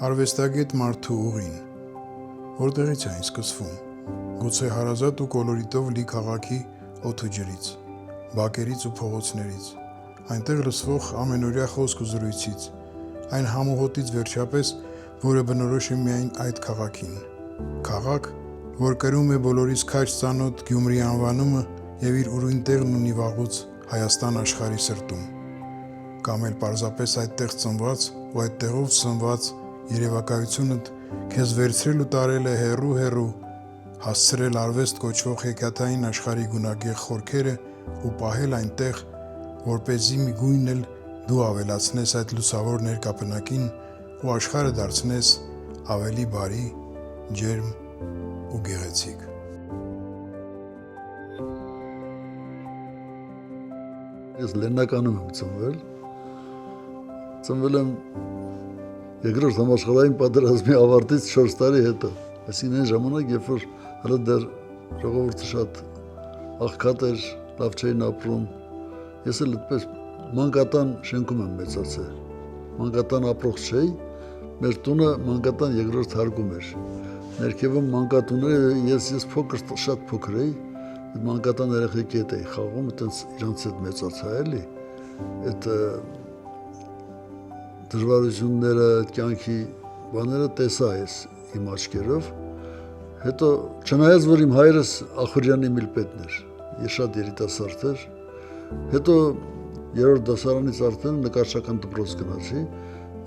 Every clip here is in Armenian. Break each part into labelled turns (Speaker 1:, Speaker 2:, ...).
Speaker 1: Արվեստագետ մարդու ուղին, որտեղից է այն սկսվում, գուցե հարազատ ու կոլորիտով լի քաղաքի օդ ու ջրից, բակերից ու փողոցներից, այնտեղ լսվող ամենօրյա խոսք ու զրույցից, այն համոհոտից վերջապես, որը բնորոշ է միայն այդ քաղաքին, քաղաք, որ կրում է բոլորիս քաջ ծանոթ Գյումրի անվանումը և իր ուրույն տեղն ունի վաղուց Հայաստան աշխարհի սրտում, կամ էլ պարզապես այդտեղ ծնված ու այդտեղով սնված երևակայությունդ քեզ վերցրել ու տարել է հեռու, հասցրել արվեստ կոչվող հեքիաթային աշխարհի գունագեղ խորքերը ու պահել այնտեղ, որպեսզի միգույն էլ դու ավելացնես այդ լուսավոր ներկապնակին ու աշխարհը դարձնես ավելի բարի, ջերմ ու գեղեցիկ։
Speaker 2: Ես Լեննականում եմ ծնվել եմ երկրորդ համաշխարհային պատերազմի ավարտից 4 տարի հետո, այսինքն այն ժամանակ, երբ որ հələ դեռ ժողովուրդը շատ աղքատ էր, լավ չէին ապրում, ես էլ այդպես մանկատան շենքում եմ մեծացել, մանկատան ապրող չէի, մեր տունը մանկատան երկրորդ հարկում էր, ներքևում մանկատուները, ես շատ փոքր էի, այդ մանկատան երեխեքի հետ էի խաղում, այտենց իրանց հետ մեծացա էլի, այդ դժվարությունները, կյանքի բաները տեսա ես իմ աչքերով, հետո չնայած որ իմ հայրս Ախուրյանի միլպետն էր, ես շատ երիտասարդ էր, հետո երրորդ դասարանից արդեն նկարչական դպրոց գնացի,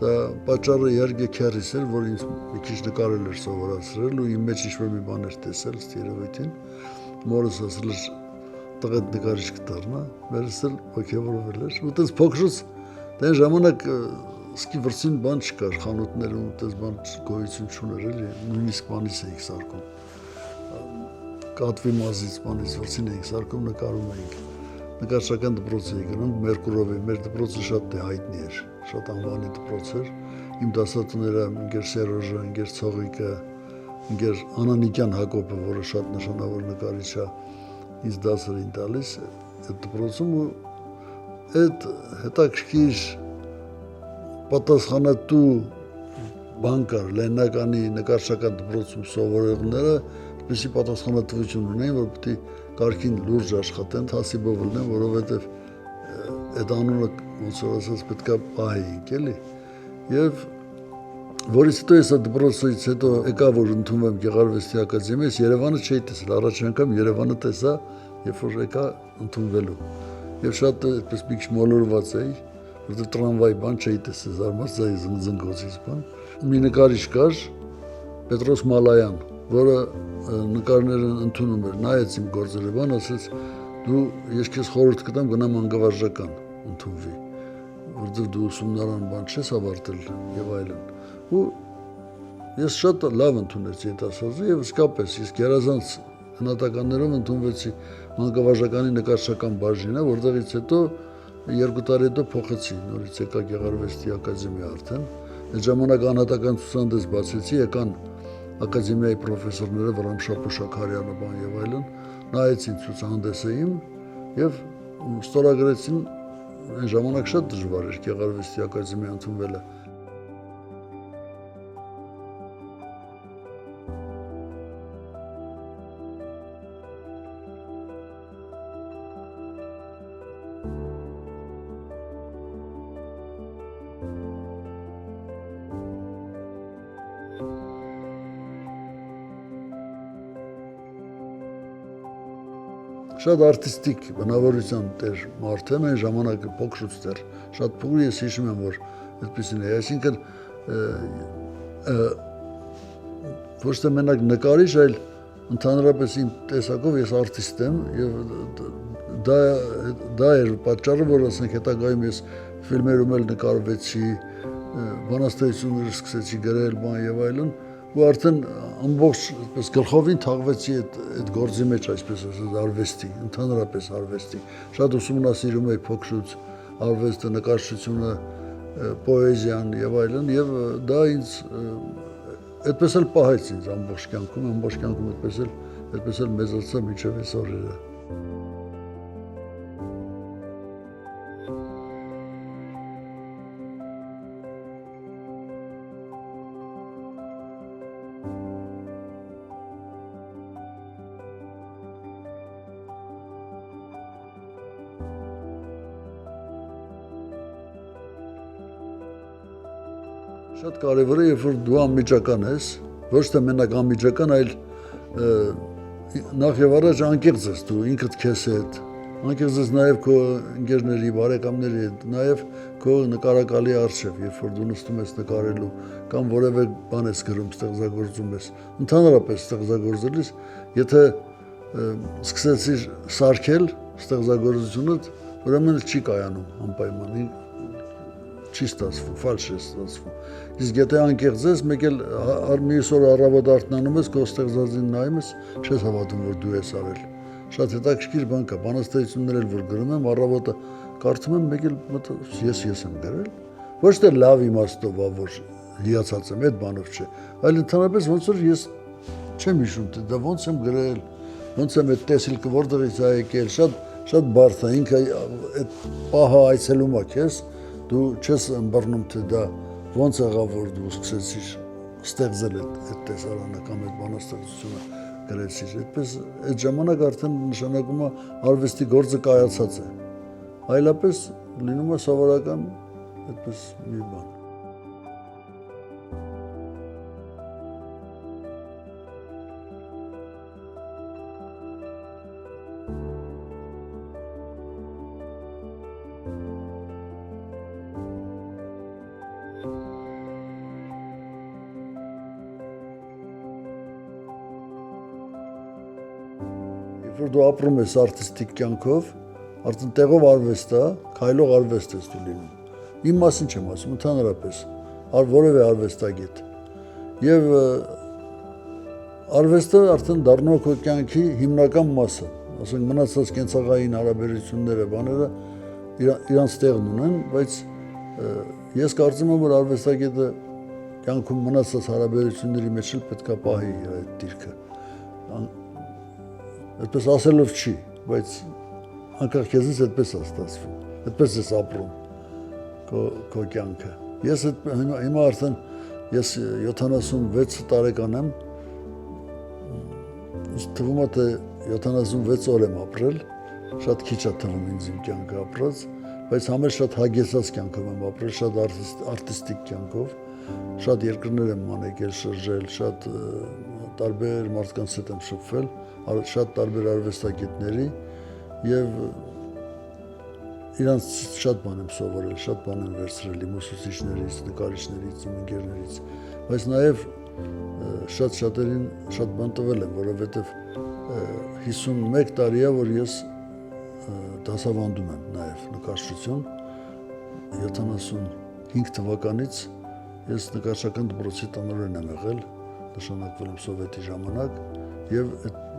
Speaker 2: դա պատճառը իհարկե քեռիս էր, որ ինձ մի քիչ նկարել էր սովորացրել ու իմ մեջ ինչ-որ մի բան էր տեսել ըստ երևույթին, մորս ասել էր տղեդ նկարիչ կդառնա, մերս էլ ոգևորվել էր, ու տես փոքրուց դա ժամանակ սկի վրցին բան չկար, խանութներում տես բան գոյություն չուներ էլի, նույնիսկ բանից էինք սարքում, կատվի մազից բանից վրցին էինք սարքում, նկարում էինք, նկարչական դպրոց էի գնում, Մերկուրովի, մեր դպրոցը շատ հայտնի էր, շատ անվանի դպրոց էր, իմ դասատուները ընկեր Սերոժը, ընկեր Ցողիկը, ընկեր Անանիկյան Հակոբը, որը շատ նշանավոր նկարիչ է, ինձ դասեր էին տալիս այդ դպրոցում ու այդ հետաքրքիր պատասխանատու բան կար Լեննականի նկարչական դպրոցում սովորողները այսպեսի պատասխանատվություն ունեն, որ պետք է կարգին լուրջ աշխատեն, հասիբով լինեն, որովհետև այդ անունը ոնց որ ասած պետք է պահեինք, էլի։ Եվ որից հետո ես այդ դպրոցից հետո եկա, որ ընդունվեմ Գեղարվեստի ակադեմիա, ես Երևանը չէի տեսել, առաջին անգամ Երևանը տեսա, երբ որ եկա ընդունվելու։ Եվ շատ այդպես մի քիչ մոլորված էի, որտեղ տրամվայի բան չէի տեսել, զարմացա զնգոցից բան։ Մի նկարիչ կար, Պետրոս Մալայան, որը նկարները ընդունում էր, նայեց իմ գործերը բան, ասեց դու ես քեզ խորհուրդ կտամ գնամ անգավարժական ընդունվի, որտեղ դու ուսումնարան բան չես ավարտել եւ այլն։ Ու ես շատ լավ ընդունեցի այդ ասածը եւ իսկապես ես գերազանց հնատականներով ընդունվեցի անգավարժականի նկարչական բաժինը, որտեղից հետո 2 տարի հետո փոխեցի, նորից եկա Գեղարվեստի ակադեմիա արդեն։ Այդ ժամանակ անհատական ցուցահանդես բացեցի, եկան ակադեմիայի պրոֆեսորները Վրամշապ Շաքարյանը բան եւ այլն, նայեցին ցուցահանդեսը իմ եւ ստորագրեցին, այն ժամանակ շատ դժվար էր Գեղարվեստի ակադեմիա ընդունվելը։ Շատ արտիստիկ բնավորության տեր մարդ եմ, այն ժամանակը փոքրուց դեռ, շատ փոքր ես հիշում եմ, որ այդպեսին է, այսինքն ոչ թե մենակ նկարիչ, այլ ընդհանրապես իմ տեսակով ես արտիստ եմ եւ դա էր պատճառը, որ ասենք հետագայում ես ֆիլմերում էլ նկարվեցի, բանաստեղծություններ սկսեցի գրել, բան եւ այլն, ու արդեն ամբողջ այդպես գլխովին թաղվեցի այդ գործի մեջ, այսպես ասած, արվեստի, ընդհանրապես արվեստի։ Շատ ուսումնասիրում էի փոքրուց արվեստը, նկարչությունը, պոեզիան եւ այլն, եւ դա ինձ այդպես էլ պահեց ինձ ամբողջ կյանքում այդպես էլ մեծացա մինչեւ այս օրերը։ Շատ կարևոր է, երբ որ դու անմիջական ես, ոչ թե մենակ անմիջական, այլ նախ եւ առաջ անկեղծ ես դու ինքդ քեզ հետ, անկեղծ ես նաեւ քո ընկերների, բարեկամների հետ, նաեւ քո նկարակալի առջև, երբ որ դու նստում ես նկարելու կամ որևէ բան ես գրում, ստեղծագործում ես, ընդհանրապես ստեղծագործելիս, եթե սկսեցիր սարքել ստեղծագործությունդ, ուրեմն չի կայանում անպայման, չի ստացվում, ֆալշ է ստացվում։ Իսկ եթե անկեղծ ես, մեկ էլ մյուս օր առավոտ արթնանում ես, քո ստեղծածին նայում ես, չես հավատում, որ դու ես արել։ Շատ հետաքրքիր բան կա, բանաստեղծություններ էլ որ գրում եմ, առավոտը կարդում եմ, մեկ էլ ես եմ գրել։ Ոչ թե լավ իմաստով, որ լիացած եմ, այդ բանով չէ, այլ ընդհանրապես ոնց որ ես չեմ հիշում, թե դա ոնց եմ գրել, ոնց եմ այդ տեսիլքը որտեղից է եկել, շատ բարդ է, ինքը այդ պահը այցելում է քեզ, դու չես ըմբռնում, թե դա ոնց եղավ, որ դու սկսեցիր ստեղծել այդ տեսարանը կամ այդ բանաստեղծությունը գրեցիր, այդպես այդ ժամանակ արդեն նշանակում է արվեստի գործը կայացած է, այլապես լինում է սովորական այդպես մի բան։ Որ դու ապրում ես արտիստիկ կյանքով, արդեն տեղով արվեստ է, քայլող արվեստ ես դու լինում։ Իմ մասին չեմ ասում, ընդհանրապես, որևէ արվեստագետ։ Եվ արվեստը արդեն դառնում է քո կյանքի հիմնական մասը, ասենք մնացած կենցաղային հարաբերությունները, բաները իրանց տեղն ունեն, բայց ես կարծում եմ, որ արվեստագետը կյանքում մնացած հարաբերությունների մեջ էլ պետք է պահի իր այդ դիրքը։ Այդպես ասելով չի, բայց անկախ քեզից այդպես է ստացվում, այդպես ես ապրում քո կյանքը։ Ես հիմա արդեն ես 76 տարեկան եմ, ինձ թվում է, թե 76 օր եմ ապրել, շատ քիչ է թվում ինձ իմ կյանքը ապրած, բայց համեր շատ հագեցած կյանքով եմ ապրել, շատ արտիստիկ կյանքով, շատ երկրներ եմ մանեկել, շրջել, շատ տարբեր մարդկանց հետ եմ շփվել, շատ տարբեր արվեստագետների եւ իրանց շատ բան եմ սովորել, շատ բան եմ վերցրել իմ ուսուցիչներից, նկարիչներից, իմ ընկերներից, բայց նաեւ շատերին շատ բան տվել եմ, որովհետեւ 51 տարի է, որ ես դասավանդում եմ նաեւ նկարչություն, 75 թվականից ես նկարչական դպրոցի տնօրեն եմ եղել, նշանակվել եմ սովետի ժամանակ եւ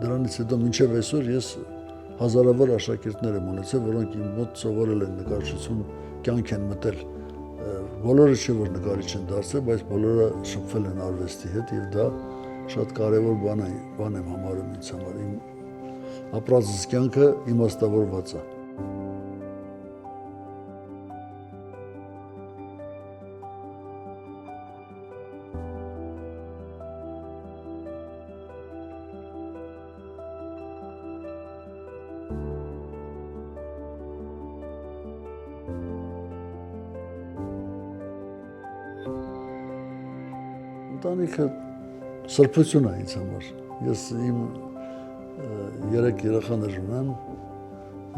Speaker 2: դրանից հետո մինչեւ այսօր ես հազարավոր աշակերտներ եմ ունեցել, որոնք իմ մոտ սովորել են նկարչություն, կյանք են մտել։ Բոլորը չէ որ նկարիչ են դարձել, բայց բոլորը շփվել են արվեստի հետ եւ դա շատ կարեւոր բան եմ համարում ինձ համար։ Իմ ապրած կյանքը իմաստավորված է։ Ընտանիքը սրբություն է ինձ համար։ Ես իմ 3 երեխաներ ունեմ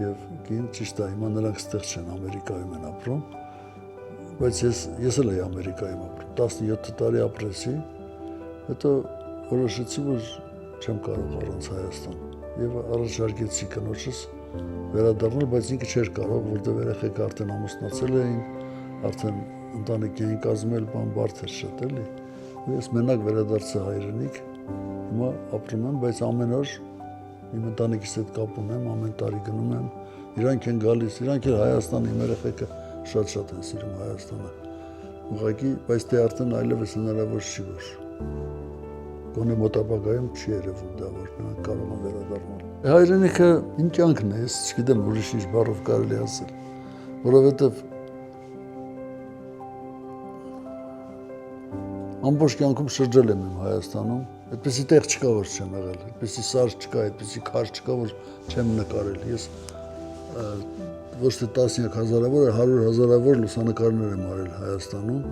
Speaker 2: եւ կին ճիշտ է, հիմա նրանք ստեղ չեն, Ամերիկայում են ապրում, բայց ես էլ եմ Ամերիկայում ապրում, 17 տարի ապրեցի, հետո որոշեցի, որ չեմ կարող առանց Հայաստան եւ առաջարկեցի կնոջս վերադառնալ, բայց ինքը չէր կարող, որտեղ երեխեքը արդեն ամուսնացել էին, արդեն ընտանիք էին կազմել, բան բարդ էր շատ էլի։ Ես մենակ վերադարձա հայրենիք, հիմա ապրում եմ, բայց ամեն օր իմ ընտանիքիս հետ կապ ունեմ, ամեն տարի գնում եմ, իրանք են գալիս, իրանք էլ Հայաստան, իմ երեխեքը շատ են սիրում Հայաստանը, ուղղակի, բայց դե արդեն այլևս հնարավոր չի, որ գոնե մոտ ապագայում չի երևում դա, որ նրանք կարող են վերադառնալ։ Հայրենիքը իմ կյանքն է, ես չգիտեմ ուրիշ ինչ բառով կարելի ասել, որովհետև ամբողջ կյանքում շրջել եմ իմ Հայաստանում, այդպեսի տեղ չկա, որ չեմ եղել, այդպեսի սար չկա, այդպեսի քար չկա, որ չեմ նկարել։ Ես ոչ թե տասնյակ հազարավոր, 100 հազարավոր լուսանկարներ եմ արել Հայաստանում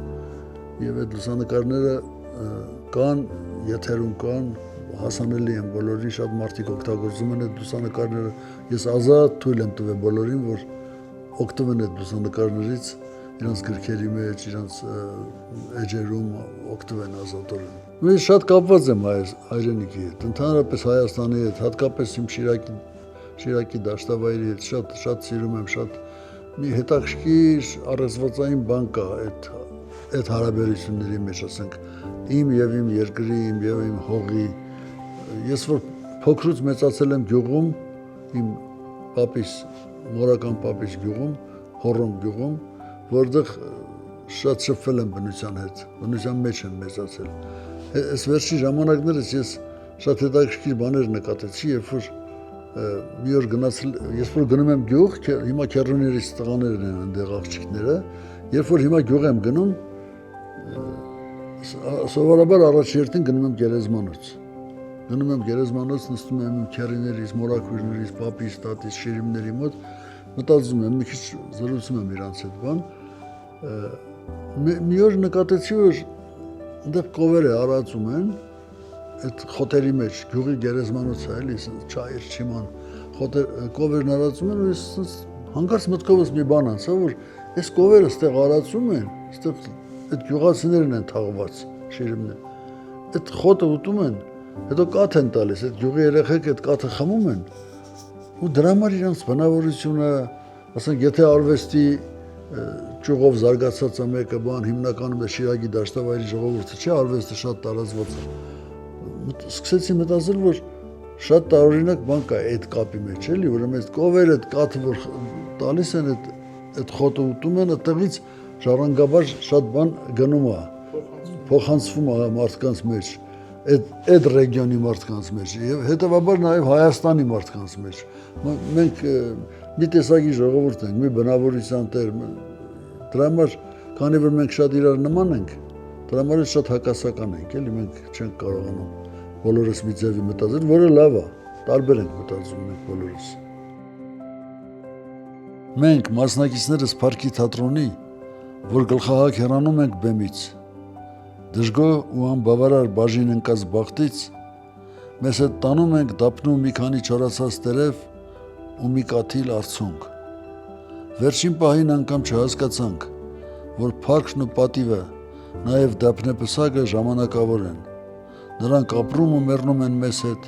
Speaker 2: եւ այդ լուսանկարները կան, եթերում կան, հասանելի են բոլորին, շատ մարդիկ օգտագործում են այդ լուսանկարները։ Ես ազատ թույլ եմ տվել բոլորին, որ օգտվեն այդ լուսանկարներից, իրենց գրքերի մեջ, իրենց էջերում օգտվեն ազատորեն։ Ես շատ կապված եմ հայրենիքի հետ, ընդհանրապես Հայաստանի հետ, հատկապես իմ Շիրակի դաշտավայրի հետ շատ սիրում եմ, շատ մի հետաքրքիր առեղծվածային բան կա այդ հարաբերությունների մեջ, ասենք, իմ եւ իմ երկրի, իմ եւ իմ հողի։ Ես որ փոքրուց մեծացել եմ գյուղում, իմ պապիս, մորական պապիս գյուղում, Հոռոմ գյուղում, որտեղ շատ շփվել եմ բնության հետ, բնության մեջ եմ մեծացել։ Այս վերջի ժամանակներս ես շատ հետաքրքիր բաներ նկատեցի, երբ որ մի օր գնացել, ես որ գնում եմ գյուղ, հիմա քեռուներիս տղաներն են այնտեղ աղջիկները, երբ որ հիմա գյուղ եմ գնում, սովորաբար առաջերտին գնում եմ գերեզմանոց։ Գնում եմ գերեզմանոց, նստում եմ իմ քեռիներից, մորաքույրներից, պապիս, տատիս, շիրիմների մոտ, մտածում եմ, մի քիչ զրուցում եմ իրանց հետ բան։ Մի օր նկատեցի, որ այնտեղ կովերը արածում են, այդ խոտերի մեջ, գյուղի գերեզմանոցը էլի, չայր, չիման, կովերն արածում են, ու ես հանկարծ մտքովս մի բան անցա, որ այս կովերը ստեղ արածում են, ստեղ այդ գյուղացիներն են թաղված, շիրիմներ, այդ խոտը ուտում են, հետո կաթ են տալիս, այդ գյուղի երեխեք այդ կաթը խմում են, ու դրա համար իրանց բնավորությունը, ասենք, եթե արվեստի ճյուղով զարգացած է մեկը բան, հիմնականում է Շիրակի դաշտավայրի ժողովուրդը չէ, արվեստը շատ տարածված է։ Սկսեցի մտածել, որ շատ տարօրինակ բան կա այդ կապի մեջ, էլի, ուրեմն այդ կովերը, այդ կաթը, որ տալիս են, այդ խոտը ուտում են, այդտեղից ժառանգաբար շատ բան գնում է, փոխանցվում է մարդկանց մեջ, այդ ռեգիոնի մարդկանց մեջ եւ հետեւաբար նաեւ Հայաստանի մարդկանց մեջ։ Մենք մի տեսակի ժողովուրդ ենք, մի բնավորության տեր, դրա համար, քանի որ մենք շատ իրար նման ենք, դրա համար շատ հակասական ենք, էլի, մենք չենք կարողանում բոլորս մի ձևի մտածել, որը լավ է, տարբեր ենք մտածում մենք բոլորս։ Մենք մասնակիցներս Փարքի թատրոնի, որ գլխահակ հեռանում ենք բեմից, դժգո ու անբավարար բաժին ընկած բախտից, մեզ հետ տանում ենք դափնում մի քանի չորացած տերև ու մի կաթիլ արցունք։ Վերջին պահին անգամ չհասկացանք, որ փառքն ու պատիվը, նաև դափնեպսակը ժամանակավոր են։ Նրանք ապրում ու մեռնում են մեզ հետ,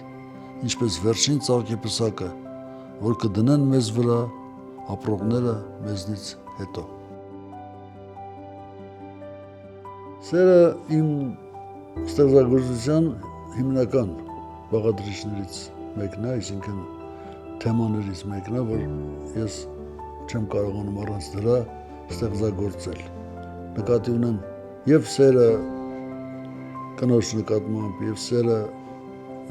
Speaker 2: ինչպես վերջին ծաղկեպսակը, որ կդնեն մեզ վրա ապրողները մեզնից հետո։ Սերը իմ ստեղծագործության հիմնական բաղադրիչներից մեկն է, այսինքն թեմաներից մեկն է, որ ես չեմ կարողանում առանց դրա ստեղծագործել։ Նկատի ունեմ եւ սերը կնոջ նկատմամբ, եւ սերը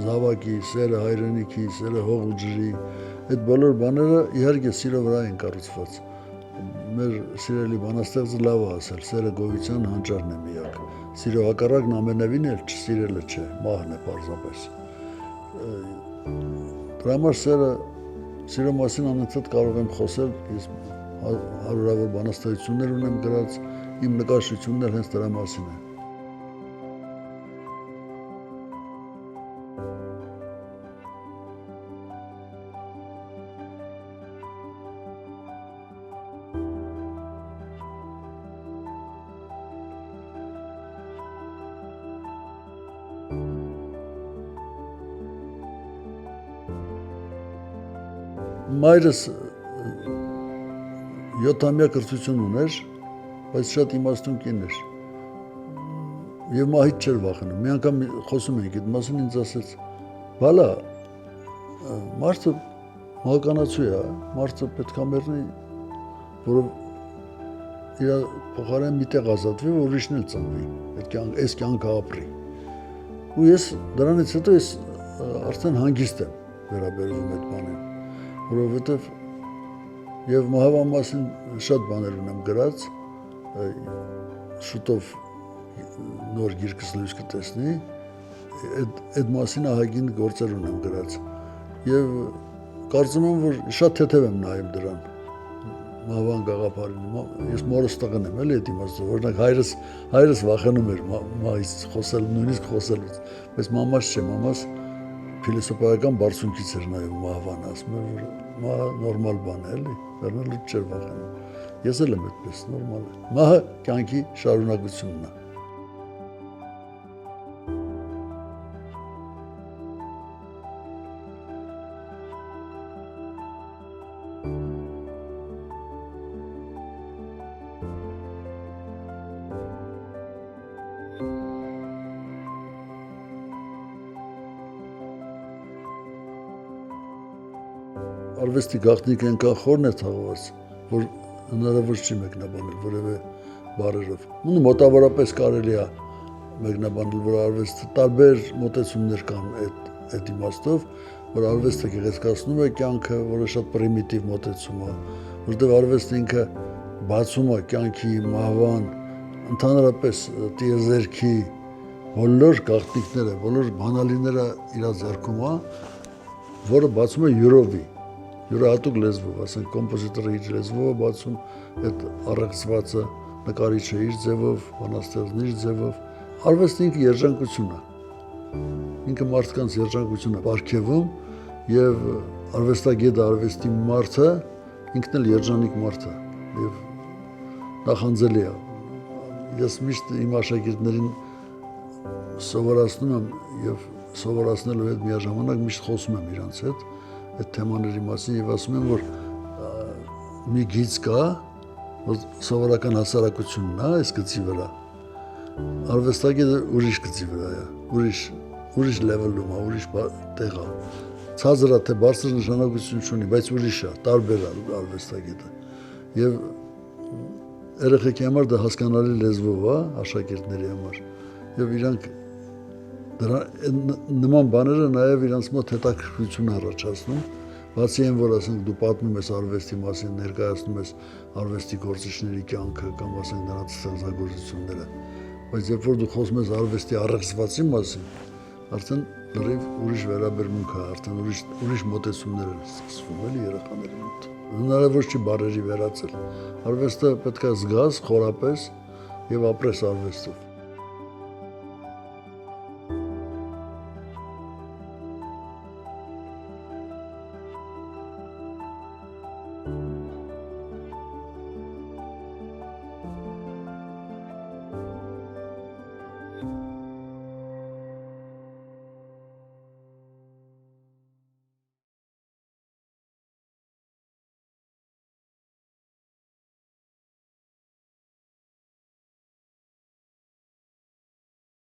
Speaker 2: զավակի, սերը հայրենիքի, սերը հող ու ջրի, այդ բոլոր բաները իհարկե սիրո վրա են կառուցված։ Մեր սիրելի բանաստեղծը լավ է ասել, սերը գոյության հանճարն է միակ։ Սիրո հակառակն ամենևին էլ չսիրելը չէ, մահն է պարզապես։ Դրա համար սիրո մասին անընդհատ կարող եմ խոսել, ես հարյուրավոր բանաստեղծություններ ունեմ գրած, իմ նկարչությունն էլ հենց դրա մասին է։ Մայրս 7-ամյա կրթություն ուներ, բայց շատ իմաստուն կին էր եւ մահից չէր վախենում։ Մի անգամ խոսում էինք այդ մասին, ինձ ասեց. «Բալա, մարդը մահկանացու է, մարդը պետք է մեռնի, որով իր փոխարեն մի տեղ ազատվի, որ ուրիշն էլ ծնվի, այս կյանքը ապրի»։ Ու ես դրանից հետո ես արդեն հանգիստ եմ վերաբերվում այդ բանին, որովհետև եւ մահվան մասին շատ բաներ ունեմ գրած, շուտով նոր գիրքս լույս կտեսնի, այդ մասին ահագին գործեր ունեմ գրած եւ կարծում եմ, որ շատ թեթև եմ նայում դրան, մահվան գաղափարին։ Ես մորս տղան եմ, էլի այդ իմաստով։ Օրինակ հայրս վախենում էր մահից խոսել, նույնիսկ խոսելուց, բայց մամաս չէ, մամաս փիլիսոփայական բարձունքից էր նայում մահվան, ասում էր, որ մահը նորմալ բան է, էլի, վերնալուց չէր վախենում։ Ես էլ եմ այդպես, նորմալ է։ Մահը կյանքի շարունակությունն է։ Արվեստի գաղտնիքը այնքան խորն է թաղված, որ հնարավոր չի մեկնաբանել որևէ բառերով։ Մոտավորապես կարելի է մեկնաբանել, որ արվեստը տարբեր մոտեցումներ կան այդ իմաստով, որ արվեստը գեղեցկացնում է կյանքը, որը շատ պրիմիտիվ մոտեցում է, որտեղ արվեստը ինքը բացում է կյանքի, մահվան, ընդհանրապես տիեզերքի բոլոր գաղտնիքները, բոլոր բանալիները իր ձեռքում է, որը բացում է յուրովի, յուրահատուկ լեզվով, ասենք կոմպոզիտորը իր լեզվով է բացում այդ առեղծվածը, նկարիչը իր ձևով, բանաստեղծն իր ձևով։ Արվեստը ինքը երջանկություն է, ինքը մարդկանց երջանկություն է պարգևում եւ արվեստագետը, արվեստի մարդը ինքն էլ երջանիկ մարդ է եւ նախանձելի է։ Ես միշտ իմ աշակերտներին սովորացնում եմ եւ սովորացնելու հետ միաժամանակ միշտ խոսում եմ իրանց հետ այդ թեմաների մասին եւ ասում եմ, որ մի գիծ կա, որ սովորական հասարակությունն է այս գծի վրա։ Արվեստագետը ուրիշ գծի վրա է, ուրիշ լեվելում է, ուրիշ տեղ է։ Ցածր է, թե բարձր նշանակություն չունի, բայց ուրիշ է, տարբեր է արվեստագետը։ Եվ երեխեքի համար դա հասկանալի լեզվով է, աշակերտների համար։ Եվ իրանք դրա նման բաները նաև իրանց մոտ հետաքրքրություն առաջացնում, բացի այն, որ ասենք դու պատմում ես արվեստի մասին, ներկայացնում ես արվեստի գործիչների կյանքը կամ ասենք նրանց ստեղծագործությունները, բայց երբ որ դու խոսում ես արվեստի առեղծվածի մասին, արդեն լրիվ ուրիշ վերաբերմունք է, արդեն ուրիշ մոտեցումներ են սկսվում էլի երեխաների մոտ։ Հնարավոր չի բառերի վերածել։ Արվեստը պետք է զգաս խորապես եւ ապրես արվեստով։